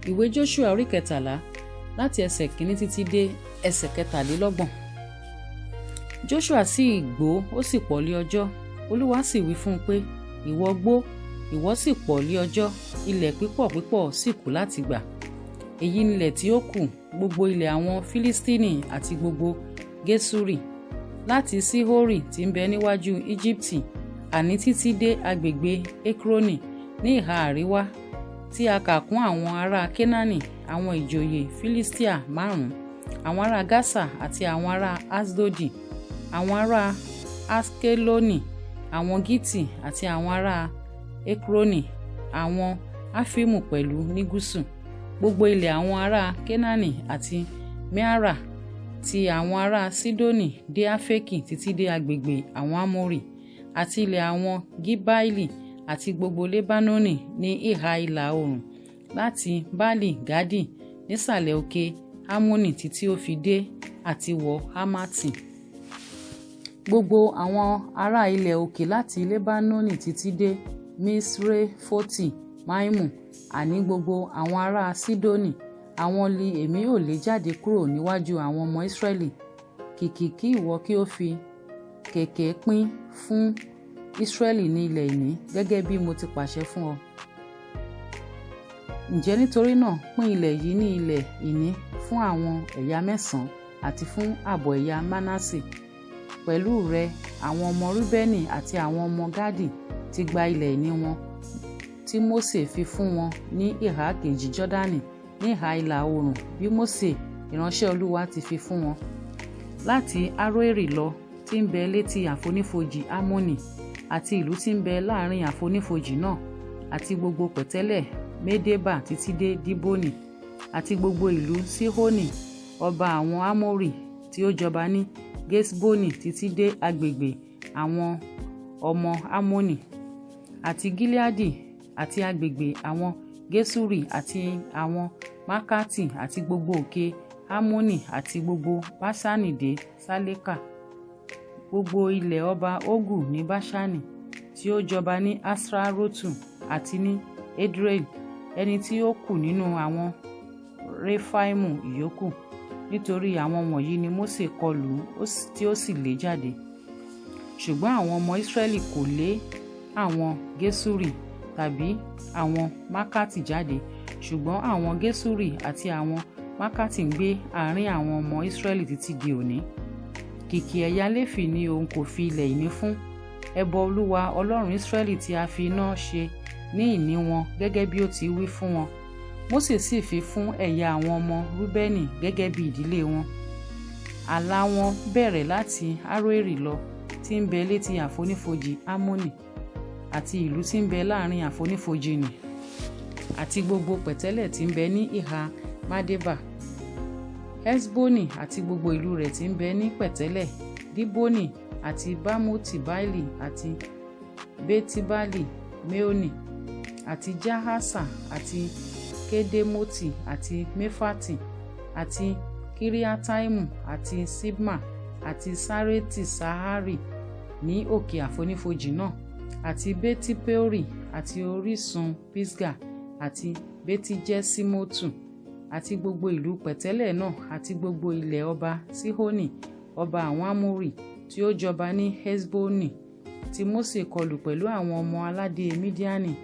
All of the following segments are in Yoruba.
Ìwé Jóṣúà orí 13 láti ẹsẹ̀ 1 títí dé ẹsẹ̀ 23. Jóṣúà sì gbó, ó sì pọ̀ lé ọjọ́. Olúwa sì wí fún un pé, ìwọ gbó, ìwọ sì pọ̀ lé ọjọ́, ilẹ̀ pípọ̀ sì kù láti gbà. Èyí nílẹ̀ tí ó kù, gbogbo ilẹ̀ àwọn Fílístínì àti gbogbo Gésúrì, láti Síhórì tí ń bẹ níwájú Íjíbítì, àní títí dé agbègbè Ékroni ní ìhà àríwá, tí a kà kún àwọn ará Kénáánì, àwọn ìjòyè Filistia 5, àwọn ará Gásà àti àwọn ará Asdodi, àwọn ará Askeloni, àwọn Giti àti àwọn ará Ekroni, àwọn Afimu pẹ̀lú ní gúúsù, gbogbo ilẹ̀ àwọn ará Kénáánì àti Meara, ti àwọn ará Sidoni dé Afeki títí dé agbègbè àwọn Amori, àti ilẹ̀ àwọn Gibaili àti gbogbo Lebanoni ní ìhà ìlà oòrùn, láti Baali Gadi nísàlẹ̀ òkè Hamoni títí ó fi dé àtiwọ̀ Hamati. Gbogbo àwọn ará ilẹ̀ òkè láti Lebanoni títí dé Misrefoti Maimu, àní gbogbo àwọn ará Sidoni, àwọn li èmi ò lé jáde kúrò níwájú àwọn ọmọ Israẹli, kìkì kí ìwọ kí ó fi kèké pín fún Israẹli ní ilẹ̀ ìní gẹ́gẹ́ bí mo ti pàṣẹ fún ọ. Ǹjẹ́ nítorí náà pín ilẹ̀ yìí ní ilẹ̀ ìní fún àwọn ẹ̀yà 9 àti fún ààbọ̀ ẹ̀yà Manase. Pẹ̀lú rẹ àwọn ọmọ Rúbẹ́nì àti àwọn ọmọ Gádì ti gba ilẹ̀ ìní wọn tí Mósè fi fún wọn ní ìhà kejì Jọ́dánì ní ìhà ìlà oòrùn, bí Mósè ìránṣẹ́ Olúwa ti fi fún wọn. Láti Aroeri lọ tí ń bẹ létí àfonífojì Amoni, àti ìlú tí ń bẹ láàrin àfonífojì náà, àti gbogbo pẹ̀tẹ́lẹ̀ Medeba títí dé Diboni, àti gbogbo ìlú Sihoni ọba àwọn Amori tí ó jọba ní Gesboni títí dé agbègbè àwọn ọmọ Amoni, àti Gileadi àti agbègbè àwọn Gesuri àti àwọn Makati àti gbogbo òkè Amoni àti gbogbo Baṣani dé Saleka, gbogbo ilẹ̀ ọba Ogu ní Baṣani tí ó jọba ní Asrarotu àti ní Edrei, ẹni tí ó kù nínú àwọn Refaimu ìyókù, nítorí àwọn wọ̀nyí ni Mósè kọlù tí ó sì lé jáde. Ṣùgbọ́n àwọn ọmọ Israẹli kò lé àwọn Gesuri tàbí àwọn Makati jáde, ṣùgbọ́n àwọn Gesuri àti àwọn Makati ń gbé àárín àwọn ọmọ Israẹli títí di òní. Kìkì ẹ̀yà Léfì ni òun kò fi ilẹ̀ ìní fún. Ẹbọ Olúwa Ọlọ́run Israẹli tí a fi iná ṣe ní ìní wọn gẹ́gẹ́ bí ó ti wí fún wọn. Mósè sì fi fún ẹ̀yà àwọn ọmọ Rúbẹ́nì gẹ́gẹ́ bí ìdílé wọn. Ààlà wọn bẹ̀rẹ̀ láti Aroeri lọ tí ń bẹ létí àfonífojì Amoni, àti ìlú tí ń bẹ láàrin àfonífojì nì, àti gbogbo pẹ̀tẹ́lẹ̀ tí ń bẹ ní ìhà Madeba, Hesboni àti gbogbo ìlú rẹ̀ tí ń bẹ ní pẹ̀tẹ́lẹ̀, Diboni àti Bamoti Baili àti Betibali Meoni, àti Jahasa àti Kedemoti àti Mefati àti Kiriataimu àti Sibma àti Sareti Sahari ní òkè àfonífojì náà, àti Beti-Peori àti orísun Pisga àti Beti-Jesimotu àti gbogbo ìlú pẹ̀tẹ́lẹ̀ náà, àti gbogbo ilẹ̀ ọba Sihoni ọba àwọn Amori tí ó jọba ní Hesboni, tí Mósè kọlù pẹ̀lú àwọn ọmọ aládé Midiani,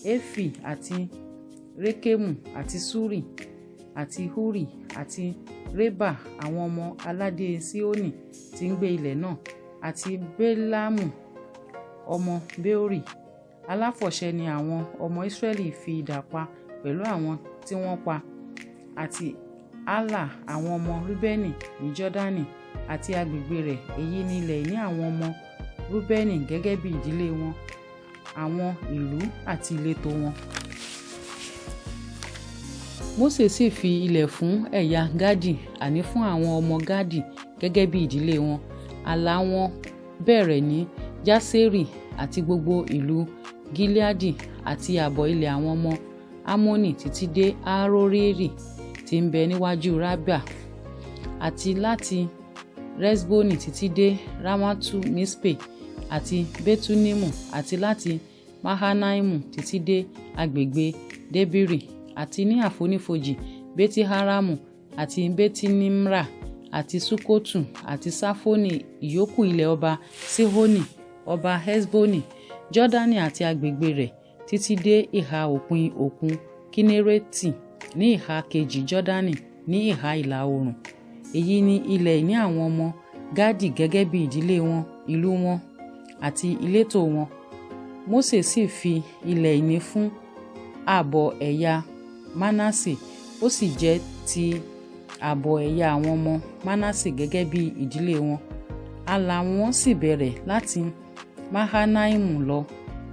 Efi àti Rekemu àti Suri àti Huri àti Reba, àwọn ọmọ aládé Sihoni tí ń gbé ilẹ̀ náà, àti Belamu ọmọ Beori. Aláfọ̀ṣẹ ni àwọn ọmọ Israẹli fi idà pa pẹ̀lú àwọn tí wọ́n pa, àti Ala àwọn ọmọ Rúbẹ́nì ní Jọ́dánì àti agbègbè rẹ̀. Èyí ni ilẹ̀ ìní àwọn ọmọ Rúbẹ́nì gẹ́gẹ́ bí ìdílé wọn, àwọn ìlú àti ìletò wọn. Mósè sì fi ilẹ̀ fún ẹ̀yà Gádì, àní fún àwọn ọmọ Gádì gẹ́gẹ́ bí ìdílé wọn. Ààlà wọn bẹ̀rẹ̀ ní Jaseri àti gbogbo ìlú Gileadi àti ààbọ̀ ilẹ̀ àwọn ọmọ Amoni títí dé Aroeri tí ń bẹ níwájú Rabba, àti láti Resboni títí dé Ramatu Mispe àti Betunimu, àti láti Mahanaimu títí dé agbègbè Debiri, àti ní àfonífojì Beti-Haramu àti Beti-Nimra àti Sukotu àti Safoni ìyókù ilẹ̀ ọba Sihoni ọba Hesboni, Jọ́dánì àti agbègbè rẹ̀ títí dé ìhà òpin òkun Kinereti ní ìhà kejì Jọ́dánì ní ìhà ìlà oòrùn. Èyí ni ilẹ̀ ìní àwọn ọmọ Gádì gẹ́gẹ́ bí ìdílé wọn, ìlú wọn àti ìletò wọn. Mósè sì fi ilẹ̀ ìní fún ààbọ̀ ẹ̀yà Mánásè, ó sì jẹ́ ti ààbọ̀ ẹ̀yà àwọn ọmọ Mánásè gẹ́gẹ́ bí ìdílé wọn. Ààlà wọn sì bẹ̀rẹ̀ láti Mahanaimu lọ,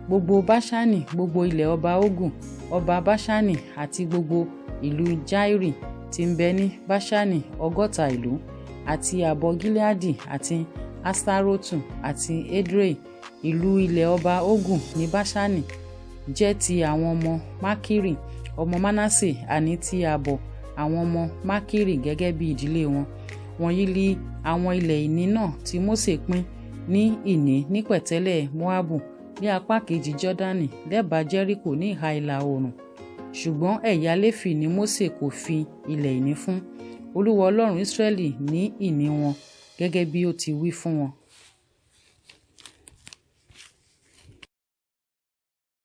gbogbo Báṣánì, gbogbo ilẹ̀ ọba Ogun ọba Báṣánì àti gbogbo ìlú Jairi tí ń bẹ ní Báṣánì 60 ìlú, àti ààbọ̀ Gileadi àti Astarotu àti Edrei, ìlú ilẹ̀ ọba Ogun ní Báṣánì, jẹ́ ti àwọn ọmọ Makiri ọmọ Mánásè, àní ti ààbọ̀ àwọn ọmọ Makiri gẹ́gẹ́ bí ìdílé wọn. Wọ̀nyí li àwọn ilẹ̀ ìní náà tí Mósè pín ní ìní ní pẹ̀tẹ́lẹ̀ Moabu ní apá kejì Jọ́dánì lẹ́bàá Jẹ́ríkò ní ìhà ìlà oòrùn. Ṣùgbọ́n ẹ̀yà Léfì ni Mósè kò fi ilẹ̀ ìní fún. Olúwa Ọlọ́run Ísírẹ́lì ní ìní wọn gẹ́gẹ́ bí ó ti wí fún wọn.